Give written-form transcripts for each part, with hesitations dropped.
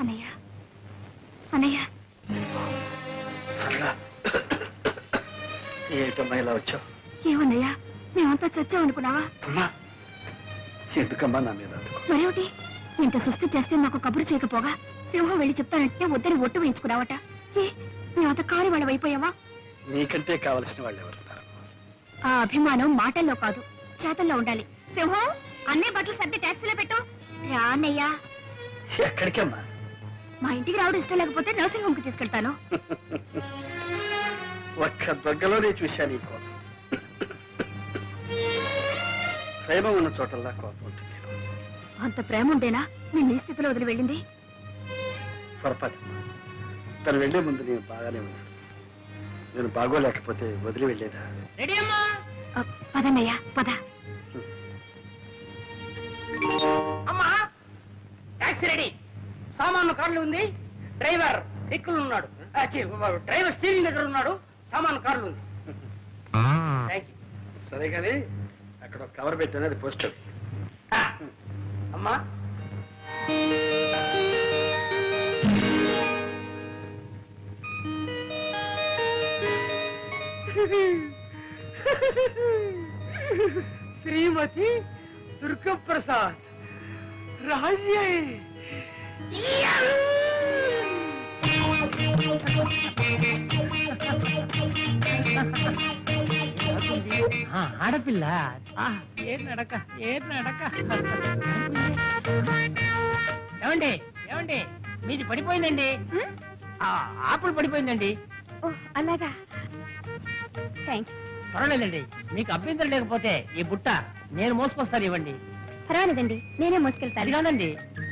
అన్నయ్య అన్నయ్య ఏమిటమ్మా ఇలా వచ్చావు? ఏమన్నయ్యా మేమంతా చచ్చామనుకున్నావా? అమ్మా ఎందుకమ్మా నా మీద? మరేమిటి ఇంత సుస్థి చేస్తే నాకు కబురు చేయకపోగా సింహం వెళ్ళి చెప్తానంటే వద్దని ఒట్టు వేయించుకున్నావట. ఏ మేమంతా కాని వాళ్ళం అయిపోయావా? నీకంటే కావలసిన వాళ్ళు ఎవరున్నారు? ఆ అభిమానం మాటల్లో కాదు చేతల్లో ఉండాలి. సింహం అన్నీ బట్టలు సర్ది ట్యాక్సీలో పెట్టు. రా అన్నయ్యా. ఎక్కడికమ్మా? మా ఇంటికి రావడం ఇష్టం లేకపోతే నర్సింగ్ హోమ్ కి తీసుకెళ్తాను. ఒక్క దగ్గరలోనే చూశాను ఈ కోపం. ప్రేమ ఉన్న చోటల్లా కోపం ఉంటుంది. అంత ప్రేమ ఉండేనా నేను ఈ స్థితిలో వదిలి వెళ్ళింది? పొరపాటు. తను వెళ్లే ముందు నేను బాగానే ఉన్నాను. నేను బాగోలేకపోతే వదిలి వెళ్ళేదా? పదన్నయ్యా పద. అమ్మా టాక్సీ రెడీ, సామాను కార్లు ఉంది, డ్రైవర్ దిక్కులు ఉన్నాడు, డ్రైవర్ స్టీరింగ్ దగ్గర ఉన్నాడు, సామాను కార్లు ఉంది. సరే కానీ అక్కడ ఒక కవర్ పెట్టాను, అది పోస్టర్. అమ్మా శ్రీమతి దుర్గప్రసాద్ రాజ్య ఆడపిల్ల. ఏ నడక ఏ నడక. ఏమండి ఏమండి మీది పడిపోయిందండి, ఆపులు పడిపోయిందండి. అలాగా థ్యాంక్స్. పర్వాలేదండి, మీకు అభ్యంతరం లేకపోతే ఈ బుట్ట నేను మోసుకొస్తాను, ఇవ్వండి. పర్వాలేదండి నేనే మోసుకెళ్తాను. అది కాదండి,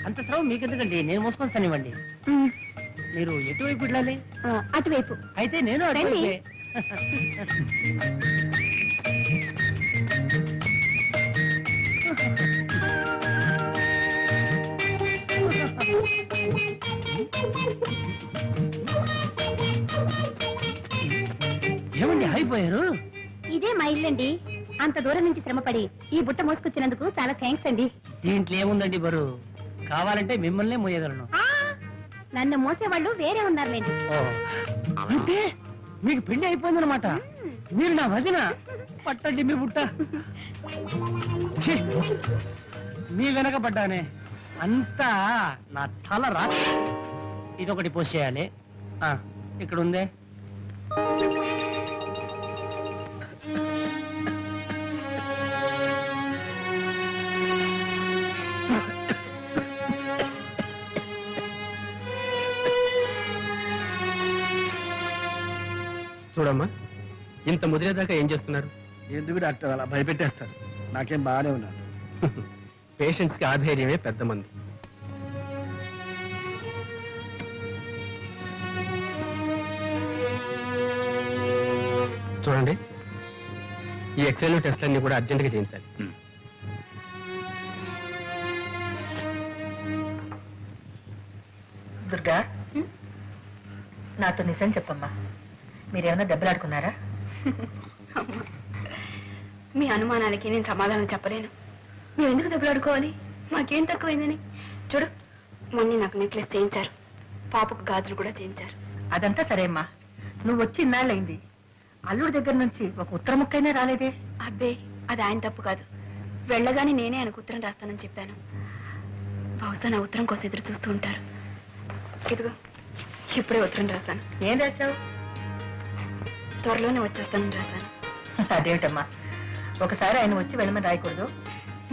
అంత శ్రమ మీకెందుకండి, నేను మోసుకొస్తాను, ఇవ్వండి. మీరు ఎటువైపు వెళ్ళాలి? అటువైపు. అయితే నేను అటువైపే. ఏమండి అయిపోయారు? ఇదే మా ఇల్లండి. అంత దూరం నుంచి శ్రమపడి ఈ బుట్ట మోసుకొచ్చినందుకు చాలా థ్యాంక్స్ అండి. దీంట్లో ఏముందండి బరు, కావాలంటే మిమ్మల్నే మోయగలను. నన్ను మోసేవాళ్ళు వేరే ఉన్నారులేండి. అంటే మీకు పెళ్లి అయిపోయిందనమాట, మీరు నా వదిన. పట్టండి మీ బుట్ట. మీ వెనక పడ్డానే అంతా నా తల రా. ఇదొకటి పోస్ట్ చేయాలి. ఇక్కడ ఉందే. చూడమ్మా, ఇంత ముదిరేదాకా ఏం చేస్తున్నారు? ఎందుకు డాక్టర్ అలా భయపెట్టేస్తారు? నాకేం బాగానే ఉన్నాను. పేషెంట్స్ కి ఆధైర్యమే పెద్ద మంది. చూడండి, ఈ ఎక్స్రేలు టెస్ట్లన్నీ కూడా అర్జెంటుగా చేయించాలి. దుర్గా, నాతో నిజం చెప్పమ్మా, మీరేమన్నా దెబ్బలాడుకున్నారా? మీ అనుమానాలకి నేను సమాధానం చెప్పలేను. మేము ఎందుకు దెబ్బలాడుకోవాలి? మాకేం తక్కువైందని. చూడు, మొన్న నాకు నెక్లెస్ చేయించారు, పాపకు గాజులు కూడా చేయించారు. అదంతా సరే అమ్మా, నువ్వు వచ్చి ఇన్నాళ్ళైంది, అల్లుడి దగ్గర నుంచి ఒక ఉత్తర ముక్కైనా రాలేదే? అబ్బే, అది ఆయన తప్పు కాదు. వెళ్ళగానే నేనే ఆయనకు ఉత్తరం రాస్తానని చెప్పాను. బహుశా నా ఉత్తరం కోసం ఎదురు చూస్తూ ఉంటారు. ఇదిగో ఇప్పుడే ఉత్తరం రాశాను. ఏం రాశావు? త్వరలోనే వచ్చేస్తానని రాశాను. అదేమిటమ్మా, ఒకసారి ఆయన వచ్చి వెళ్ళమని రాయకూడదు?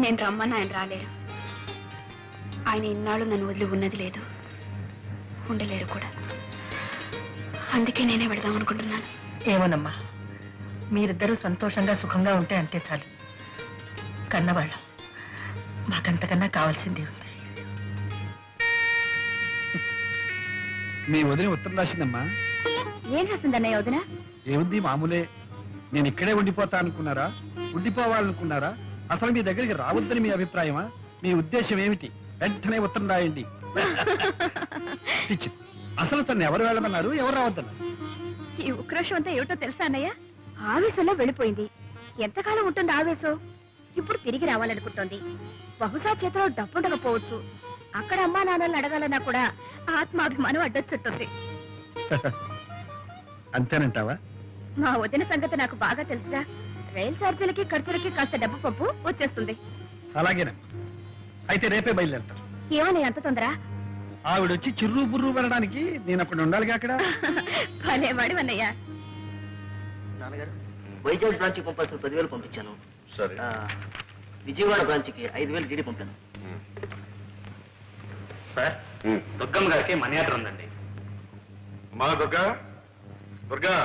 నేను రమ్మని ఆయన రాలేరు. ఆయన ఇన్నాళ్ళు నన్ను వదిలి ఉన్నది లేదు, ఉండలేరు కూడా. అందుకే నేనే వెళదాం అనుకుంటున్నాను. ఏమోనమ్మా, మీరిద్దరూ సంతోషంగా సుఖంగా ఉంటే అంతే చాలు. కన్నవాళ్ళం, మాకంతకన్నా కావాల్సిందే ఉంది. మీ వదిన ఉత్తరం రాసిందమ్మా. ఏం రాసిందన్నయ్య వదిన? ఏముంది, మామూలే. నేను ఇక్కడే ఉండిపోతా అనుకున్నారా? ఉండిపోవాలనుకున్నారా? అసలు మీ దగ్గరికి రావద్దని మీ అభిప్రాయమా? మీ ఉద్దేశం ఏమిటి? వెంటనే ఉత్తరం రాయండి. అసలు తను ఎవరు వెళ్ళమన్నారు, ఎవరు రావద్దన్నారు? ఈ ఉక్రోషం అంతా ఏమిటో తెలుసా అన్నయ్య? ఆవేశంలో వెళ్ళిపోయింది. ఎంతకాలం ఉంటుంది ఆవేశం? ఇప్పుడు తిరిగి రావాలనుకుంటోంది. బహుశా చేతిలో డబ్బుండకపోవచ్చు. అక్కడ అమ్మా నాన్నల్ని అడగాలన్నా కూడా ఆత్మాభిమానం అడ్డొచ్చుంటుంది. అంతేనంటావా? మా వదిన సంగతి నాకు బాగా తెలుసుగా. రైలు ఛార్జీలకి ఖర్చులకి కాస్త డబ్బు పప్పు వచ్చేస్తుంది. అలాగేనమ్మా. అయితే రేపే బయలుదేరుతాను. ఏమని అంత తొందర? ఆవిడొచ్చి చిర్రు బుర్రు పడడానికి నేను అక్కడ ఉండాలిగా అక్కడ. భలేవాడు అన్నయ్య. నాన్నగారు, వైజాగ్ బ్రాంచ్కి పంపాల్సిన 10,000 పంపించాను. సరే. విజయవాడ బ్రాంచ్కి 5,000 డీడీ పంపాను. సార్, దుర్గమ్మ గారికి మనీ ఆర్డర్ ఉందండి. మా దుర్గా, దుర్గా,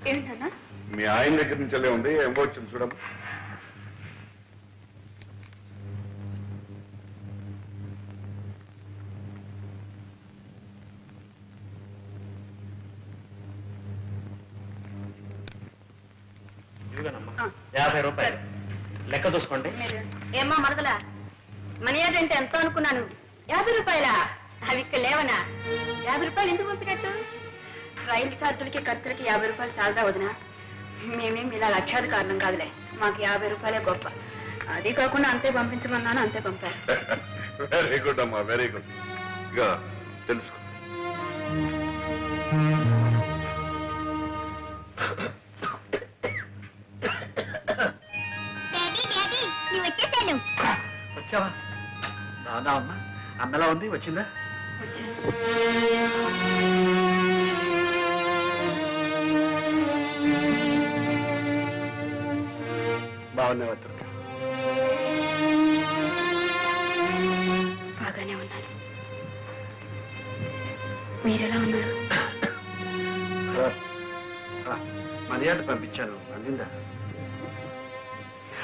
ఏంటన్నా? మీ ఆయన దగ్గర నుంచి వెళ్ళే ఉంది. ఏం వచ్చింది చూడమ్మా. ఇదిగోనమ్మా, 50 రూపాయలు లెక్క చూసుకోండి. ఏమ్మా మరదలా, మనీ ఆర్డర్ అంటే ఎంతో అనుకున్నాను. 50 రూపాయలా? అవి ఇక్కడ లేవనా? 50 రూపాయలు ఎందుకు పంపినట్టు? రైలు ఛార్జీలకి ఖర్చులకి 50 రూపాయలు చాలదా వదినా? మేమేం ఇలా లక్ష్యాది కారణం కాదులే. మాకు 50 రూపాయలే గొప్ప. అది కాకుండా అంతే పంపించమన్నాను, అంతే పంపారు. వెరీ గుడ్ అమ్మా, వెరీ గుడ్. ఇక తెలుసుకో. వచ్చావా? రాదా అమ్మా? అన్నలా ఉంది, వచ్చిందా? బాగున్నావా దుర్గా? బాగానే ఉన్నాను. మీరెలా ఉన్నారు? మర్యాద పంపించాను, అందిందా?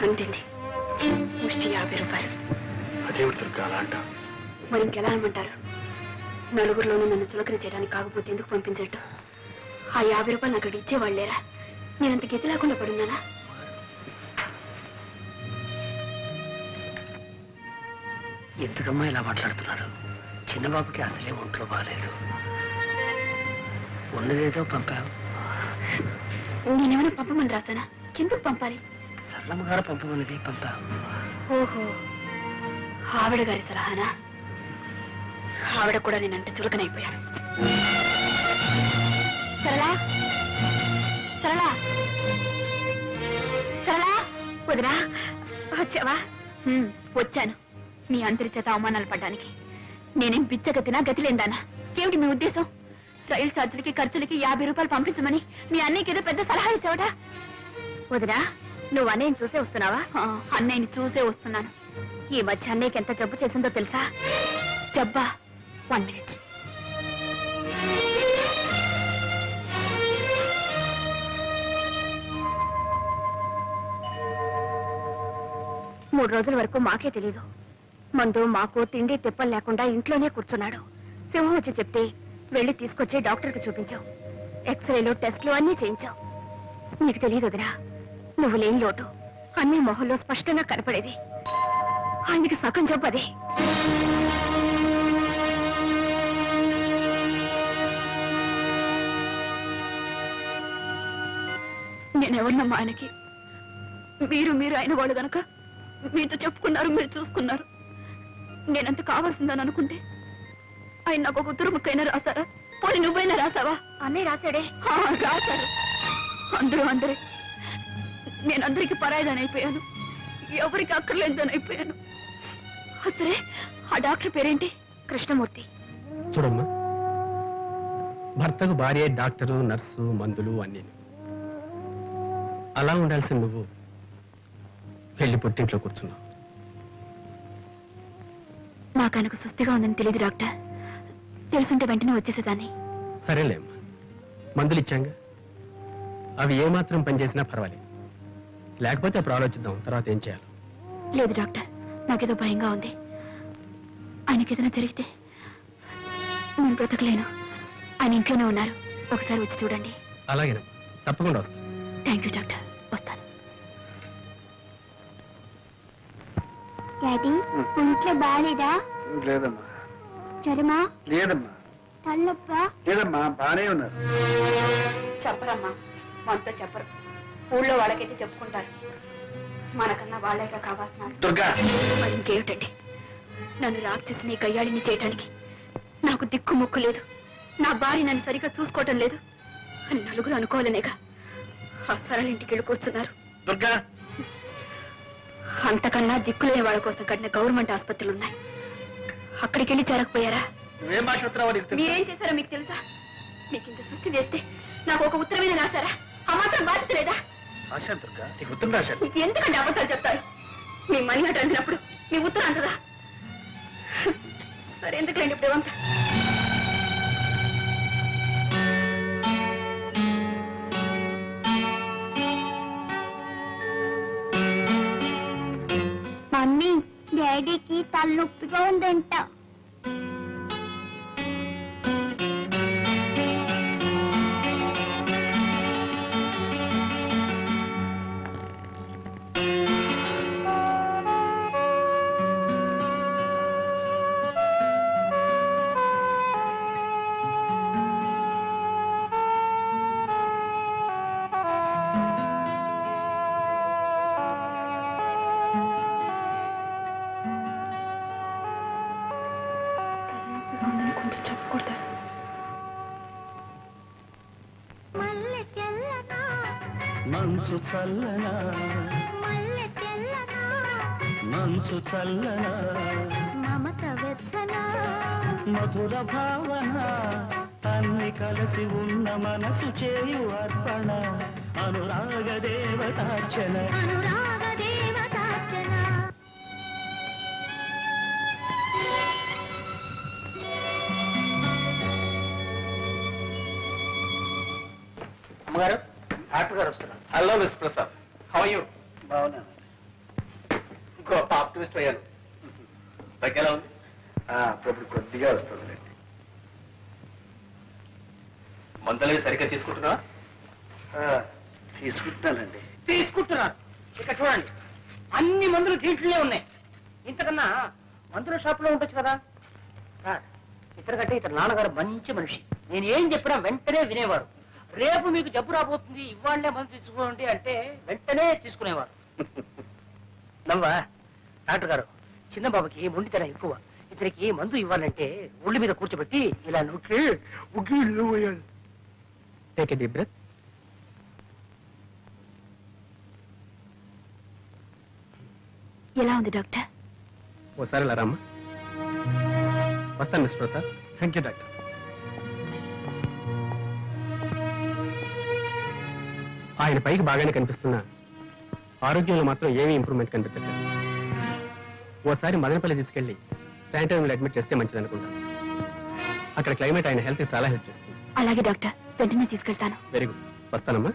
అంతేండి, ముష్టి 50 రూపాయలు. అదేవిడు దుర్గా అలా అంటావు? మరి ఇంకెలా అనమంటారు? నలుగురిలోనూ నన్ను చులకన చేయడానికి కాకపోతే ఎందుకు పంపించట్టు? ఆ 50 రూపాయలు నాకు ఇచ్చేవాళ్ళు లేరా? నేనంత గతి లేకుండా పడున్నానా? ఎందుకమ్మా ఇలా మాట్లాడుతున్నారు? చిన్నబాబుకి అసలే ఒంట్లో బాగాలేదు. ఉన్నదేదో పంపావు. నేనేమైనా పంపమని రాసానా? ఎందుకు పంపాలి? సరళమ్మ గారు పంపమన్నది పంపావు. ఓహో, ఆవిడ గారి సలహానా? ఆవిడ కూడా నేనంటే చులకనైపోయాను. సరళా, సరళా, సరళా, వదినా వచ్చావా? వచ్చాను. మీ అందరి చేత అవమానాలు పడ్డానికి. నేనేం బిచ్చగతినా, గతిలేందానా? ఏమిటి మీ ఉద్దేశం? రైలు ఛార్జీలకి ఖర్చులకి 50 రూపాయలు పంపించమని మీ అన్నయ్యకి ఏదో పెద్ద సలహా ఇచ్చావట. వదినా, నువ్వు అన్నయ్యని చూసే వస్తున్నావా? అన్నయ్యని చూసే వస్తున్నాను. ఈ మధ్య అన్నయ్యకి ఎంత జబ్బు చేసిందో తెలుసా? జబ్బా? 1 minute. మూడు రోజుల వరకు మాకే తెలీదు. మందు మాకు తిండి తిప్పలు లేకుండా ఇంట్లోనే కూర్చున్నాడు. సింహం వచ్చి చెప్తే వెళ్ళి తీసుకొచ్చి డాక్టర్కి చూపించావు. ఎక్స్రేలు టెస్టులు అన్నీ చేయించావు. నీకు తెలియదు వదినా, నువ్వు లేని లోటు అన్ని మొహంలో స్పష్టంగా కనపడేది. ఆయనకి సగం జబ్బు అదే. నేనెవరినమ్మా ఆయనకి? మీరు అయిన వాళ్ళు గనక మీతో చెప్పుకున్నారు, మీరు చూసుకున్నారు. నేనంత కావాల్సిందని అనుకుంటే ఆయన నాకు ఒక ఉత్తరం ముక్కైనా రాశారా? పోనీ నువ్వైనా రాసావా? అన్నయ్య రాశాడే. రాశాడు. అందరే. నేనందరికి పరాయిదాని అయిపోయాను, ఎవరికి అక్కర్లేదని అయిపోయాను. అసలే ఆ డాక్టర్ పేరేంటి? కృష్ణమూర్తి. చూడమ్మా, భర్తకు భార్య, డాక్టరు, నర్సు, మందులు అన్నీ. అలా ఉండాల్సిన నువ్వు వెళ్ళి పుట్టింట్లో కూర్చున్నావు. నాకు ఆయనకు సుస్థిగా ఉందని తెలియదు డాక్టర్. తెలుసుంటే వెంటనే వచ్చేసేదాన్ని. సరేలేమ్మా, మందులు ఇచ్చాంగా, అవి ఏమాత్రం పనిచేసినా పర్వాలేదు. లేకపోతే అప్పుడు ఆలోచిద్దాం తర్వాత ఏం చేయాలి. లేదు డాక్టర్, నాకేదో భయంగా ఉంది. ఆయనకేదైనా జరిగితే నేను బ్రతకలేను. ఆయన ఇంట్లోనే ఉన్నారు, ఒకసారి వచ్చి చూడండి. అలాగేనమ్మా, తప్పకుండా వస్తాను. థ్యాంక్ యూ డాక్టర్, వస్తాను. డాడీ, ఒంట్లో బాగాలేదా? లేదమ్మా. జ్వరమా? లేదమ్మా. తలనొప్పా? లేదమ్మా, బానే ఉన్నారు. చెప్పరమ్మా, మనతో చెప్పరు. ఊళ్ళో వాళ్ళకైతే చెప్పుకుంటారు. మనకన్నా వాళ్ళేగా కావాల్సిన దుర్గా మరి ఇంకేమిటండి? నన్ను రాక్షసిని గయ్యాళిని చేయటానికి నాకు దిక్కు ముక్కు లేదు. నా భార్య నన్ను సరిగ్గా చూసుకోవటం లేదు అని నలుగురు అనుకోవాలనేగా ఆ సరళింటికి వెళ్ళి కూర్చున్నారు. దుర్గా అంతకన్నా దిక్కులేని వాళ్ళ కోసం కట్టిన గవర్నమెంట్ ఆసుపత్రులు ఉన్నాయి. అక్కడికి వెళ్ళి చేరకపోయారా? నువ్వేం మాట్లాడుతున్నావో నీకు తెలుసా? మీరేం చేశారో మీకు తెలుసా? మీకు ఇంత సృష్టి చేస్తే నాకు ఒక ఉత్తరమైన రాశారా? ఆ మాత్రం బాధ్యత లేదా? రాశాను దుర్గా, నీకు ఉత్తరం రాశాను. ఎందుకంటే అబద్ధాలు చెప్తారు? మీ మనీ అటు అందినప్పుడు మీ ఉత్తరం అంతదా? సరే ఎందుకులేండి ఇప్పుడు ఏమంతా. మమ్మీ డాడీకి తలనొప్పిగా ఉందంట. కొంచెం చెప్పకూడదా? మల్లె తెల్లనా మంచు చల్లనా మల్లె తెల్లనా మంచు చల్లనా మమత వెచ్చనా మధుర భావన అన్ని కలిసి ఉన్న మనసు చేయు అర్పణ అనురాగ దేవతార్చన అనురాగ దేవతార్చన. అమ్మగారు డాక్టర్ గారు వస్తున్నారు. Hello miss Prasad, how you? బాగున్నాను. ఇంకో ఆప్టిమిస్ట్ అయ్యాను. తగ్గేలా ఉంది? అప్పుడు కొద్దిగా వస్తుంది. మందులవి సరిగ్గా తీసుకుంటున్నా? తీసుకుంటానండి. తీసుకుంటున్నారు. ఇక్కడ చూడండి, అన్ని మందులు దీంట్లోనే ఉన్నాయి. ఇంతకన్నా మందుల షాప్ లో ఉండొచ్చు కదా సార్. ఇతనికంటే ఇతని నాన్నగారు మంచి మనిషి. నేను ఏం చెప్పినా వెంటనే వినేవారు. రేపు మీకు జబ్బు రాబోతుంది, ఇవాళ్లే మందు తీసుకోండి అంటే వెంటనే తీసుకునేవారు. నవ్వా డాక్టర్ గారు, చిన్న బాబుకి మొండితనం ఎక్కువ. ఇతనికి మందు ఇవ్వాలంటే ఒళ్ళు మీద కూర్చోబెట్టి ఇలా నొక్కి పోయాలి. Take a deep breath. ఎలా ఉంది డాక్టర్? ఓసారి ఇలా రామ్మా. వస్తాను miss Prasad. Thank you doctor. ఆయన పైకి బాగానే కనిపిస్తున్నా ఆరోగ్యంలో మాత్రం ఏమీ ఇంప్రూవ్మెంట్ కనిపించట్లేదు. ఓసారి మదనపల్లి తీసుకెళ్లి శానిటోరియంలో అడ్మిట్ చేస్తే మంచిది అనుకుంటాను. అక్కడ క్లైమేట్ ఆయన హెల్త్ చాలా హెల్ప్ చేస్తుంది. అలాగే డాక్టర్, వెంటనే తీసుకెళ్తాను. Very good. వస్తానమ్మా.